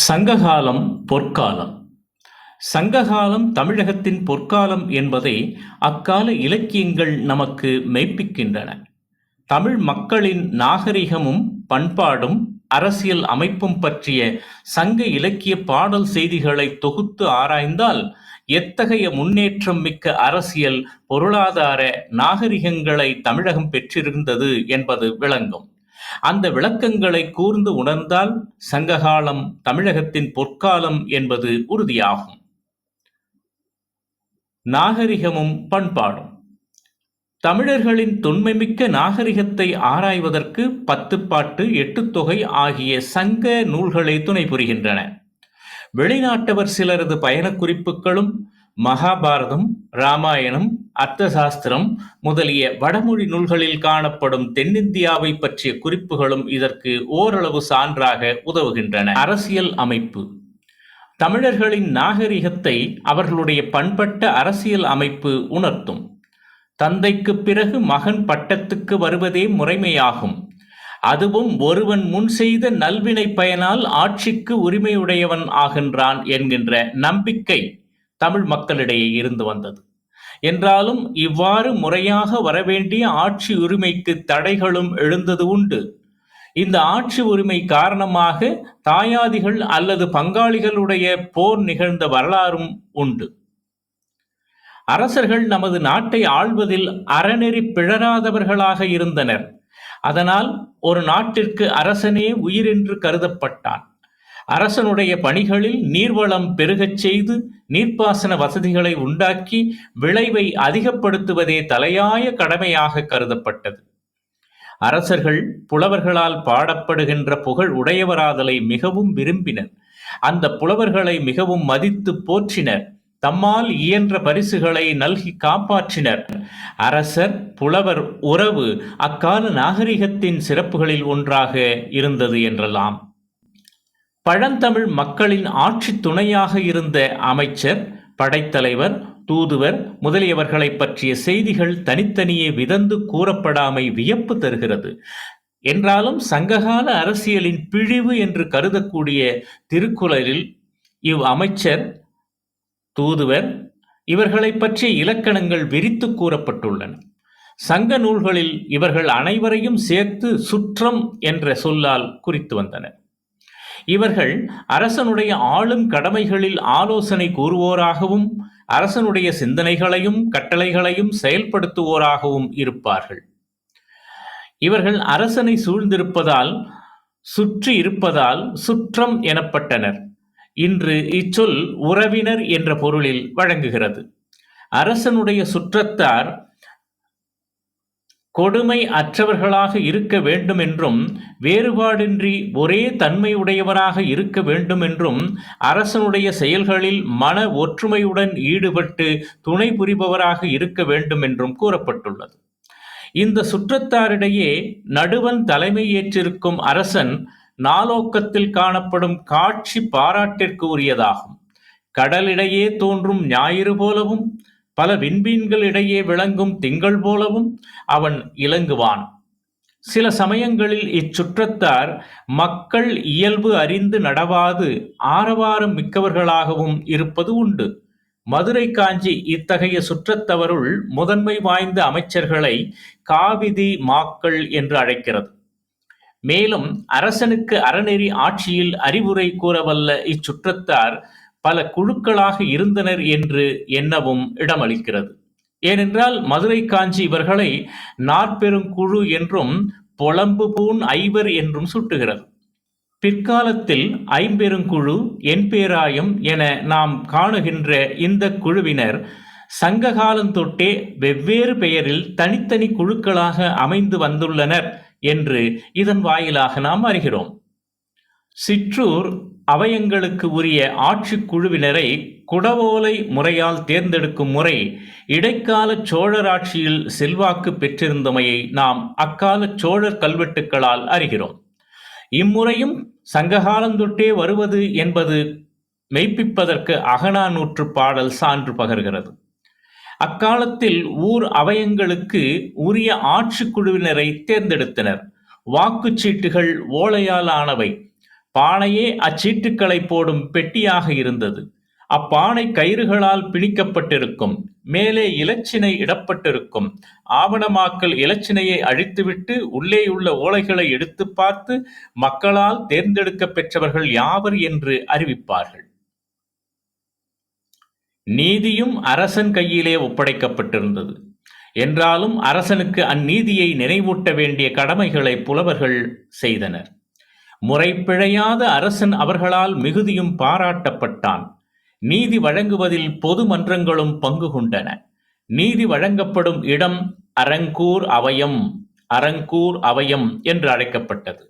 சங்ககாலம் பொற்காலம். சங்ககாலம் தமிழகத்தின் பொற்காலம் என்பதை அக்கால இலக்கியங்கள் நமக்கு மெய்ப்பிக்கின்றன. தமிழ் மக்களின் நாகரிகமும் பண்பாடும் அரசியல் அமைப்பும் பற்றிய சங்க இலக்கிய பாடல் செய்திகளை தொகுத்து ஆராய்ந்தால் எத்தகைய முன்னேற்றம் மிக்க அரசியல், பொருளாதார, நாகரிகங்களை தமிழகம் பெற்றிருந்தது என்பது விளங்கும். அந்த விளக்கங்களை கூர்ந்து உணர்ந்தால் சங்ககாலம் தமிழகத்தின் பொற்காலம் என்பது உறுதியாகும். நாகரிகமும் பண்பாடும். தமிழர்களின் தொன்மைமிக்க நாகரிகத்தை ஆராய்வதற்கு பத்துப்பாட்டு, எட்டுத்தொகை ஆகிய சங்க நூல்களை துணை புரிகின்றன. வெளிநாட்டவர் சிலரது பயணக் குறிப்புகளும் மகாபாரதம், இராமாயணம், அர்த்தசாஸ்திரம் முதலிய வடமொழி நூல்களில் காணப்படும் தென்னிந்தியாவை பற்றிய குறிப்புகளும் இதற்கு ஓரளவு சான்றாக உதவுகின்றன. அரசியல் அமைப்பு. தமிழர்களின் நாகரிகத்தை அவர்களுடைய பண்பட்ட அரசியல் அமைப்பு உணர்த்தும். தந்தைக்கு பிறகு மகன் பட்டத்துக்கு வருவதே முறைமையாகும். அதுவும் ஒருவன் முன் செய்த நல்வினை பயனால் ஆட்சிக்கு உரிமையுடையவன் ஆகின்றான் என்கின்ற நம்பிக்கை தமிழ் மக்களிடையே இருந்து வந்தது. என்றாலும் இவ்வாறு முறையாக வரவேண்டிய ஆட்சி உரிமைக்கு தடைகளும் எழுந்தது உண்டு. இந்த ஆட்சி உரிமை காரணமாக தாயாதிகள் அல்லது பங்காளிகளுடைய போர் நிகழ்ந்த வரலாறும் உண்டு. அரசர்கள் நமது நாட்டை ஆள்வதில் அறநெறி பிழறாதவர்களாக இருந்தனர். அதனால் ஒரு நாட்டிற்கு அரசனே உயிரென்று கருதப்பட்டான். அரசனுடைய பணிகளில் நீர்வளம் பெருகச் செய்து நீர்ப்பாசன வசதிகளை உண்டாக்கி விளைவை அதிகப்படுத்துவதே தலையாய கடமையாக கருதப்பட்டது. அரசர்கள் புலவர்களால் பாடப்படுகின்ற புகழ் உடையவராதலை மிகவும் விரும்பினர். அந்த புலவர்களை மிகவும் மதித்து போற்றினர். தம்மால் இயன்ற பரிசுகளை நல்கி காப்பாற்றினர். அரசர் புலவர் உறவு அக்கால நாகரிகத்தின் சிறப்புகளில் ஒன்றாக இருந்தது என்றலாம். பழந்தமிழ் மக்களின் ஆட்சி துணையாக இருந்த அமைச்சர், படைத்தலைவர், தூதுவர் முதலியவர்களை பற்றிய செய்திகள் தனித்தனியே விதந்து கூறப்படாமை வியப்பு தருகிறது. என்றாலும் சங்ககால அரசியலின் பிழிவு என்று கருதக்கூடிய திருக்குறளில் இவ் அமைச்சர், தூதுவர் இவர்களை பற்றிய இலக்கணங்கள் விரித்து கூறப்பட்டுள்ளன. சங்க நூல்களில் இவர்கள் அனைவரையும் சேர்த்து சுற்றம் என்ற சொல்லால் குறித்து வந்தனர். இவர்கள் அரசனுடைய ஆளும் கடமைகளில் ஆலோசனை கூறுவோராகவும் அரசனுடைய சிந்தனைகளையும் கட்டளைகளையும் செயல்படுத்துவோராகவும் இருப்பார்கள். இவர்கள் அரசனை சூழ்ந்திருப்பதால், சுற்றி இருப்பதால் சுற்றம் எனப்பட்டனர். இன்று இச்சொல் உறவினர் என்ற பொருளில் வழங்குகிறது. அரசனுடைய சுற்றத்தார் கொடுமை அற்றவர்களாக இருக்க வேண்டும் என்றும், வேறுபாடின்றி ஒரே தன்மையுடையவராக இருக்க வேண்டும் என்றும், அரசனுடைய செயல்களில் மன ஒற்றுமையுடன் ஈடுபட்டு துணை புரிபவராக இருக்க வேண்டும் என்றும் கூறப்பட்டுள்ளது. இந்த சுற்றத்தாரிடையே நடுவன் தலைமை ஏற்றிருக்கும் அரசன் நாளோக்கத்தில் காணப்படும் காட்சி பாராட்டிற்கு உரியதாகும். கடலிடையே தோன்றும் ஞாயிறு போலவும் பல விண்மீன்களிடையே விளங்கும் திங்கள் போலவும் அவன் இலங்குவான். சில சமயங்களில் இச்சுற்றத்தார் மக்கள் இயல்பு அறிந்து நடவாது ஆரவாரம் மிக்கவர்களாகவும் இருப்பது உண்டு. மதுரை காஞ்சி இத்தகைய சுற்றத்தவருள் முதன்மை வாய்ந்த அமைச்சர்களை காவிதி மாக்கள் என்று அழைக்கிறது. மேலும் அரசனுக்கு அறநெறி ஆட்சியில் அறிவுரை கூறவல்ல இச்சுற்றத்தார் பல குழுக்களாக இருந்தனர் என்று எண்ணவும் இடமளிக்கிறது. ஏனென்றால் மதுரை காஞ்சி இவர்களை நாற்பெருங்குழு என்றும் பொலம்புபூண் ஐவர் என்றும் சுட்டுகிறது. பிற்காலத்தில் ஐம்பெருங்குழு, என்பேராயம் என நாம் காணுகின்ற இந்த குழுவினர் சங்ககாலந்தொட்டே வெவ்வேறு பெயரில் தனித்தனி குழுக்களாக அமைந்து வந்துள்ளனர் என்று இதன் வாயிலாக நாம் அறிகிறோம். சிற்றூர் அவயங்களுக்கு உரிய ஆட்சி குழுவினரை குடவோலை முறையால் தேர்ந்தெடுக்கும் முறை இடைக்கால சோழராட்சியில் செல்வாக்கு பெற்றிருந்தமையை நாம் அக்கால சோழர் கல்வெட்டுக்களால் அறிகிறோம். இம்முறையும் சங்ககாலந்தொட்டே வருவது என்பது மெய்ப்பிப்பதற்கு அகநானூற்று பாடல் சான்று பகர்கிறது. அக்காலத்தில் ஊர் அவயங்களுக்கு உரிய ஆட்சி குழுவினரை தேர்ந்தெடுத்தனர். வாக்குச்சீட்டுகள் ஓலையால் ஆனவை. பானையே அச்சீட்டுக்களை போடும் பெட்டியாக இருந்தது. அப்பானை கயிறுகளால் பிணிக்கப்பட்டிருக்கும். மேலே இலச்சினை இடப்பட்டிருக்கும். ஆவணமாக்கல் இலச்சினையை அழித்துவிட்டு உள்ளேயுள்ள ஓலைகளை எடுத்து பார்த்து மக்களால் தேர்ந்தெடுக்க பெற்றவர்கள் யாவர் என்று அறிவிப்பார்கள். நீதியும் அரசன் கையிலே ஒப்படைக்கப்பட்டிருந்தது. என்றாலும் அரசனுக்கு அந்நீதியை நினைவூட்ட வேண்டிய கடமைகளை புலவர்கள் செய்தனர். முறைப்பிழையாத அரசன் அவர்களால் மிகுதியும் பாராட்டப்பட்டான். நீதி வழங்குவதில் பொது மன்றங்களும் பங்கு கொண்டன. நீதி வழங்கப்படும் இடம் அரங்கூர் அவயம் என்று அழைக்கப்பட்டது.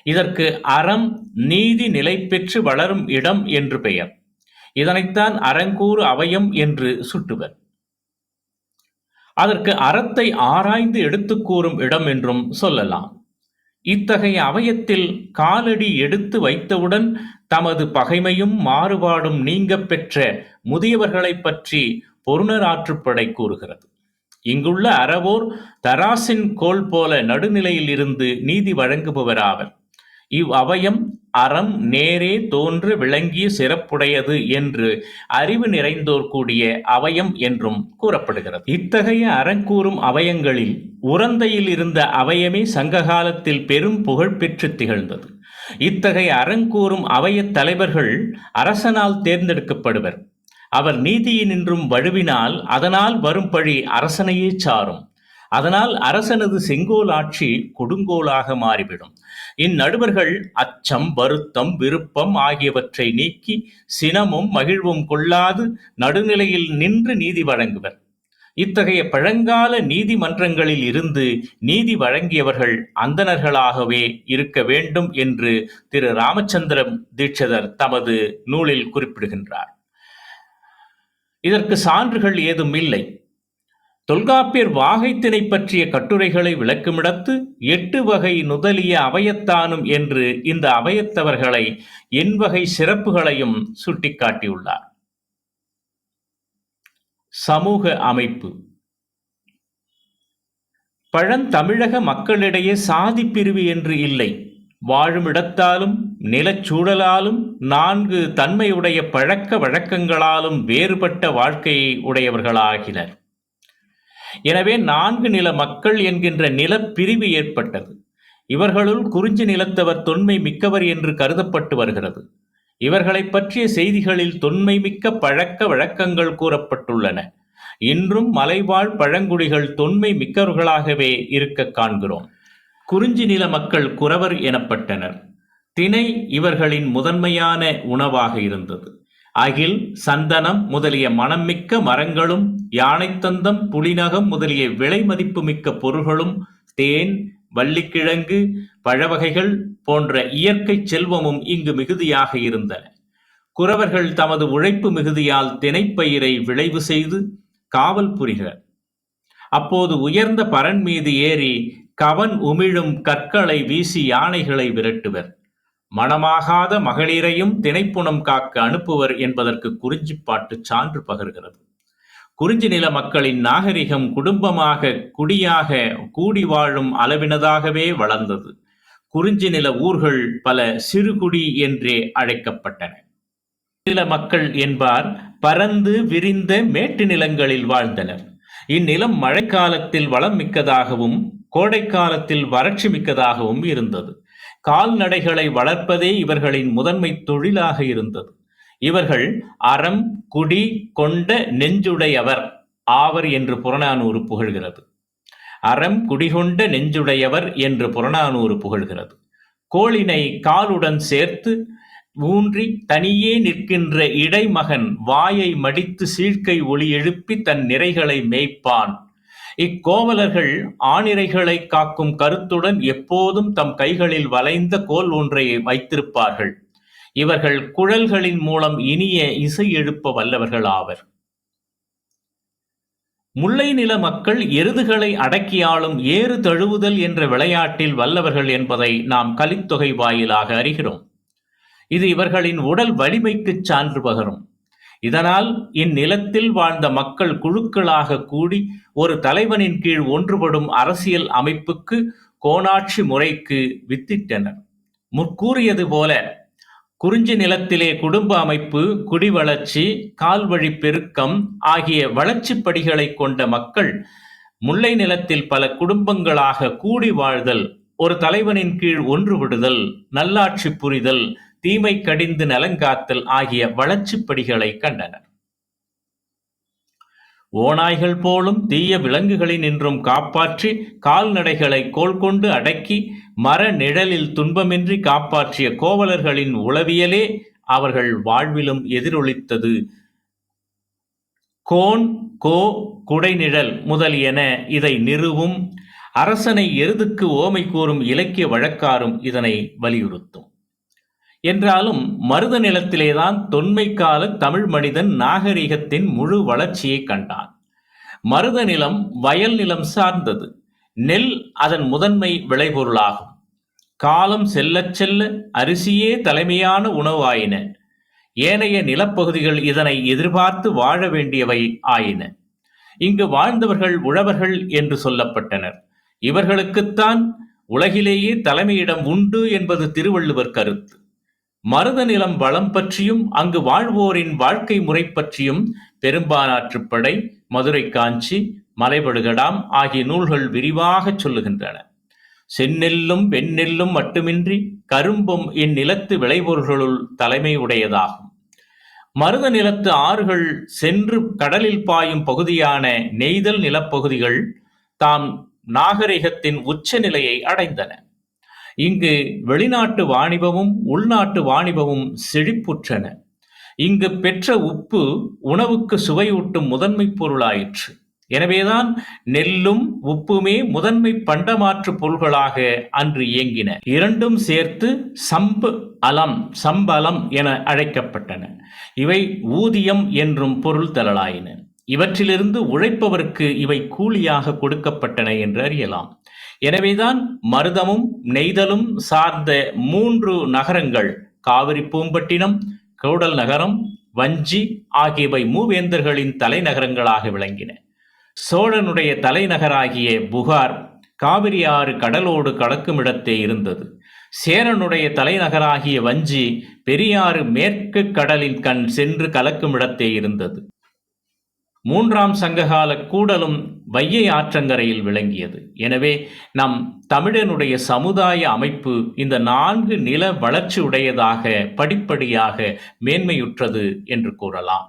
இதற்கு அறம் நீதி நிலை பெற்று வளரும் இடம் என்று பெயர். இதனைத்தான் அரங்கூர் அவயம் என்று சுட்டுவர். அதற்கு அறத்தை ஆராய்ந்து எடுத்துக் கூறும் இடம் என்றும் சொல்லலாம். இத்தகைய அவயத்தில் காலடி எடுத்து வைத்தவுடன் தமது பகைமையும் மாறுபாடும் நீங்க பெற்ற முதியவர்களைப் பற்றி பொருணராற்றுப்படை கூறுகிறது. இங்குள்ள அறவோர் தராசின் கோல் போல நடுநிலையில் இருந்து நீதி வழங்குபவராவர். இவ் அவயம் அறம் நேரே தோன்று விளங்கிய சிறப்புடையது என்று அறிவு நிறைந்தோர் கூடிய அவயம் என்றும் கூறப்படுகிறது. இத்தகைய அறங்கூறும் அவயங்களில் உறந்தையில் இருந்த அவயமே சங்க காலத்தில் பெரும் புகழ் பெற்று திகழ்ந்தது. இத்தகைய அறங்கூறும் அவயத் தலைவர்கள் அரசனால் தேர்ந்தெடுக்கப்படுவர். அவர் நீதியினின்றும் வழுவினால் அதனால் வரும் பழி அரசனையே சாரும். அதனால் அரசனது செங்கோல் ஆட்சி கொடுங்கோலாக மாறிவிடும். இந்நடுவர்கள் அச்சம், வருத்தம், விருப்பம் ஆகியவற்றை நீக்கி சினமும் மகிழ்வும் கொள்ளாது நடுநிலையில் நின்று நீதி வழங்குவர். இத்தகைய பழங்கால நீதிமன்றங்களில் இருந்து நீதி வழங்கியவர்கள் அந்தணர்களாகவே இருக்க வேண்டும் என்று திரு ராமச்சந்திர தீட்சிதர் தமது நூலில் குறிப்பிடுகின்றார். இதற்கு சான்றுகள் ஏதும் இல்லை. தொல்காப்பியர் வாகைத்திணை பற்றிய கட்டுரைகளை விளக்குமிடத்து 8 வகை நுதலிய அவயத்தானும் என்று இந்த அவயத்தவர்களை எண்வகை சிறப்புகளையும் சுட்டிக்காட்டியுள்ளார். சமூக அமைப்பு. பழந்தமிழக மக்களிடையே சாதி பிரிவு என்று இல்லை. வாழுமிடத்தாலும் நிலச்சூழலாலும் 4 தன்மையுடைய பழக்க வழக்கங்களாலும் வேறுபட்ட வாழ்க்கையை உடையவர்களாகினர். எனவே 4 நில மக்கள் என்கின்ற நிலப்பிரிவு ஏற்பட்டது. இவர்களுள் குறிஞ்சி நிலத்தவர் தொன்மை மிக்கவர் என்று கருதப்பட்டு வருகிறது. இவர்களை பற்றிய செய்திகளில் தொன்மை மிக்க பழக்க வழக்கங்கள் கூறப்பட்டுள்ளன. இன்றும் மலைவாழ் பழங்குடிகள் தொன்மை மிக்கவர்களாகவே இருக்க காண்கிறோம். குறிஞ்சி நில மக்கள் குறவர் எனப்பட்டனர். திணை இவர்களின் முதன்மையான உணவாக இருந்தது. அகில், சந்தனம் முதலிய மணம்மிக்க மரங்களும், யானைத்தந்தம், புலிநகம் முதலிய விலை மதிப்பு மிக்க பொருள்களும், தேன், வள்ளிக்கிழங்கு, பழவகைகள் போன்ற இயற்கை செல்வமும் இங்கு மிகுதியாக இருந்தன. குறவர்கள் தமது உழைப்பு மிகுதியால் தினைப்பயிரை விளைவு செய்து காவல் புரிவர். அப்போது உயர்ந்த பரன் மீது ஏறி கவன் உமிழும் கற்களை வீசி யானைகளை விரட்டுவர். மணமாகாத மகளிரையும் திணைப்புணம் காக்க அனுப்புவர் என்பதற்கு குறிஞ்சிப்பாட்டு சான்று பகர்கிறது. குறிஞ்சி நில மக்களின் நாகரிகம் குடும்பமாக, குடியாக, கூடி வாழும் அளவினதாகவே வளர்ந்தது. குறிஞ்சி நில ஊர்கள் பல சிறுகுடி என்றே அழைக்கப்பட்டன. நில மக்கள் என்பார் பரந்து விரிந்த மேட்டு நிலங்களில் வாழ்ந்தனர். இந்நிலம் மழைக்காலத்தில் வளம் மிக்கதாகவும் கோடைக்காலத்தில் வறட்சி மிக்கதாகவும் இருந்தது. கால்நடைகளை வளர்ப்பதே இவர்களின் முதன்மை தொழிலாக இருந்தது. இவர்கள் அறம் குடி கொண்ட நெஞ்சுடையவர் ஆவர் என்று புறநானூறு புகழ்கிறது. அறம் குடிகொண்ட நெஞ்சுடையவர் என்று புறநானூறு புகழ்கிறது. கோளினை காலுடன் சேர்த்து ஊன்றி தனியே நிற்கின்ற இடைமகன் வாயை மடித்து சீழ்க்கை ஒளி எழுப்பி தன் நிறைகளை மேய்ப்பான். இக்கோவலர்கள் ஆணிரைகளை காக்கும் கருத்துடன் எப்போதும் தம் கைகளில் வளைந்த கோல் ஒன்றை வைத்திருப்பார்கள். இவர்கள் குழல்களின் மூலம் இனிய இசை எழுப்ப வல்லவர்கள் ஆவர். முல்லை நில மக்கள் எருதுகளை அடக்கியாளும் ஏறு தழுவுதல் என்ற விளையாட்டில் வல்லவர்கள் என்பதை நாம் கலித்தொகை வாயிலாக அறிகிறோம். இது இவர்களின் உடல் வலிமைக்கு சான்று பகரும். இதனால் இந்நிலத்தில் வாழ்ந்த மக்கள் குழுக்களாக கூடி ஒரு தலைவனின் கீழ் ஒன்றுபடும் அரசியல் அமைப்புக்கு, கோனாட்சி முறைக்கு வித்திட்டனர். முற்கூறியது போல குறிஞ்சி நிலத்திலே குடும்ப அமைப்பு, குடிவளர்ச்சி, கால்வழி பெருக்கம் ஆகிய வளர்ச்சிப் படிகளைக் கொண்ட மக்கள் முல்லை நிலத்தில் பல குடும்பங்களாக கூடி வாழ்தல், ஒரு தலைவனின் கீழ் ஒன்றுபடுதல், நல்லாட்சி புரிதல், தீமை கடிந்து நலங்காத்தல் ஆகிய வளர்ச்சிப் படிகளை கண்டனர். ஓநாய்கள் போலும் தீய விலங்குகளினின்றும் காப்பாற்றி, கால்நடைகளை கோல் கொண்டு அடக்கி, மர நிழலில் துன்பமின்றி காப்பாற்றிய கோவலர்களின் உளவியலே அவர்கள் வாழ்விலும் எதிரொலித்தது. கோன், கோ, குடைநிழல் முதலியன இதை நிறுவும். அரசனை எருதுக்கு ஓமை கூறும் இலக்கிய வழக்காரும் இதனை வலியுறுத்தும். என்றாலும் மருத நிலத்திலேதான் தொன்மை கால தமிழ் மனிதன் நாகரிகத்தின் முழு வளர்ச்சியை கண்டான். மருத நிலம் வயல் நிலம் சார்ந்தது. நெல் அதன் முதன்மை விளைபொருளாகும். காலம் செல்லச் செல்ல அரிசியே தலைமையான உணவாயின. ஏனைய நிலப்பகுதிகள் இதனை எதிர்பார்த்து வாழ வேண்டியவை ஆயின. இங்கு வாழ்ந்தவர்கள் உழவர்கள் என்று சொல்லப்பட்டனர். இவர்களுக்குத்தான் உலகிலேயே தலைமையிடம் உண்டு என்பது திருவள்ளுவர் கருத்து. மருத நிலம் வளம் பற்றியும் அங்கு வாழ்வோரின் வாழ்க்கை முறை பற்றியும் பெரும்பானாற்றுப்படை, மதுரை காஞ்சி, மலைபடுகடாம் ஆகிய நூல்கள் விரிவாகச் சொல்லுகின்றன. செந்நெல்லும் வெண்ணெல்லும் மட்டுமின்றி கரும்பும் இந்நிலத்து விளைபொருள்களுள் தலைமை உடையதாகும். மருத நிலத்து ஆறுகள் சென்று கடலில் பாயும் பகுதியான நெய்தல் நிலப்பகுதிகள் தாம் நாகரிகத்தின் உச்ச நிலையை அடைந்தன. இங்கு வெளிநாட்டு வாணிபமும் உள்நாட்டு வாணிபமும் செழிப்புற்றன. இங்கு பெற்ற உப்பு உணவுக்கு சுவையூட்டும் முதன்மை பொருளாயிற்று. எனவேதான் நெல்லும் உப்புமே முதன்மை பண்டமாற்று பொருள்களாக அன்று இயங்கின. இரண்டும் சேர்த்து சம்பலம் என அழைக்கப்பட்டன. இவை ஊதியம் என்றும் பொருள் தரலாயின. இவற்றிலிருந்து உழைப்பவருக்கு இவை கூலியாக கொடுக்கப்பட்டன என்று அறியலாம். எனவேதான் மருதமும் நெய்தலும் சார்ந்த 3 நகரங்கள், காவிரி பூம்பட்டினம், கூடல் நகரம், வஞ்சி ஆகியவை மூவேந்தர்களின் தலைநகரங்களாக விளங்கின. சோழனுடைய தலைநகராகிய புகார் காவிரி ஆறு கடலோடு கலக்குமிடத்தே இருந்தது. சேரனுடைய தலைநகராகிய வஞ்சி பெரியாறு மேற்கு கடலின் கண் சென்று கலக்குமிடத்தே இருந்தது. 3ஆம் சங்ககால கூடலும் வையை ஆற்றங்கரையில் விளங்கியது. எனவே நம் தமிழனுடைய சமுதாய அமைப்பு இந்த 4 நில வளர்ச்சி உடையதாக படிப்படியாக மேன்மையுற்றது என்று கூறலாம்.